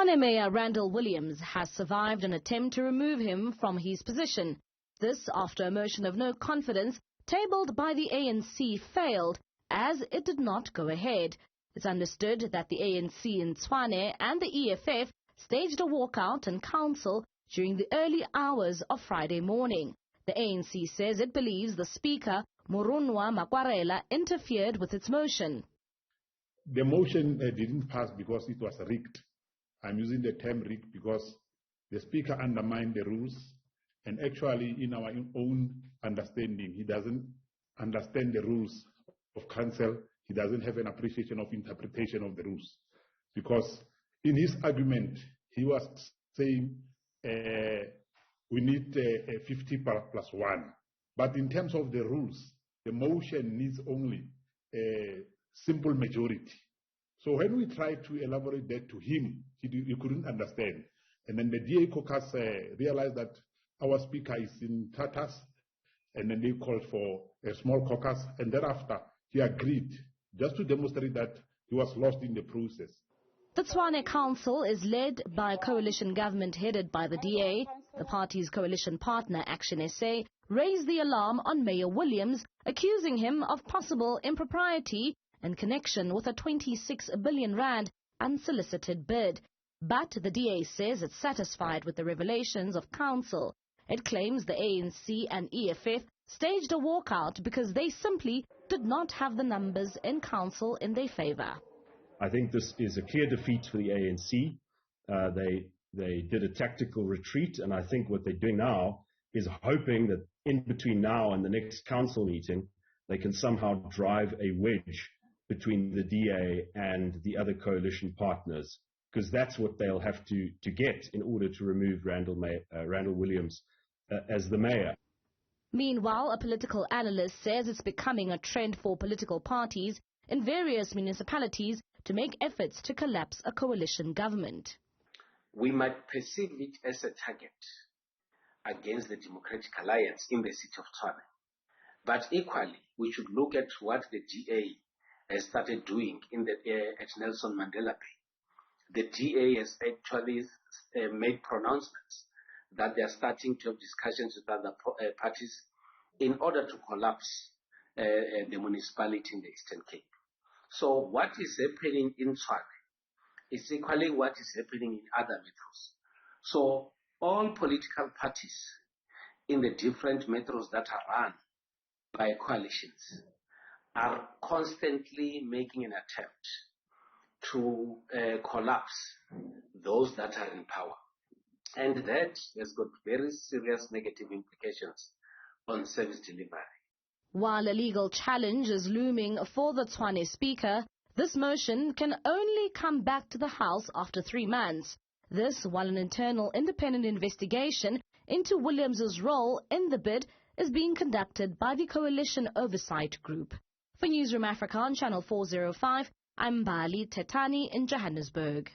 Tshwane Mayor Randall Williams has survived an attempt to remove him from his position. This after a motion of no confidence tabled by the ANC failed, as it did not go ahead. It's understood that the ANC in Tshwane and the EFF staged a walkout in council during the early hours of Friday morning. The ANC says it believes the Speaker, Murunwa Makwarela, interfered with its motion. The motion didn't pass because it was rigged. I'm using the term rigged because the Speaker undermined the rules, and actually in our own understanding, he doesn't understand the rules of council. He doesn't have an appreciation of interpretation of the rules, because in his argument, he was saying we need 50 plus 1. But in terms of the rules, the motion needs only a simple majority. So when we tried to elaborate that to him, he couldn't understand. And then the DA caucus realized that our Speaker is in tatters, and then they called for a small caucus, and thereafter he agreed, just to demonstrate that he was lost in the process. The Tshwane Council is led by a coalition government headed by the DA. The party's coalition partner, Action SA, raised the alarm on Mayor Williams, accusing him of possible impropriety in connection with a 26 billion rand unsolicited bid. But the DA says it's satisfied with the revelations of council. It claims the ANC and EFF staged a walkout because they simply did not have the numbers in council in their favour. I think this is a clear defeat for the ANC. They did a tactical retreat, and I think what they're doing now is hoping that in between now and the next council meeting, they can somehow drive a wedge between the DA and the other coalition partners, because that's what they'll have to get in order to remove Randall Williams as the mayor. Meanwhile, a political analyst says it's becoming a trend for political parties in various municipalities to make efforts to collapse a coalition government. We might perceive it as a target against the Democratic Alliance in the city of Tshwane. But equally, we should look at what the DA has started doing at Nelson Mandela Bay. The DA has actually made pronouncements that they are starting to have discussions with other parties in order to collapse the municipality in the Eastern Cape. So what is happening in Tshwane is equally what is happening in other metros. So all political parties in the different metros that are run by coalitions are constantly making an attempt to collapse those that are in power. And that has got very serious negative implications on service delivery. While a legal challenge is looming for the Tshwane Speaker, this motion can only come back to the House after 3 months. This while an internal independent investigation into Williams's role in the bid is being conducted by the Coalition Oversight Group. For Newzroom Afrika on Channel 405, I'm Mbali, Thethani in Johannesburg.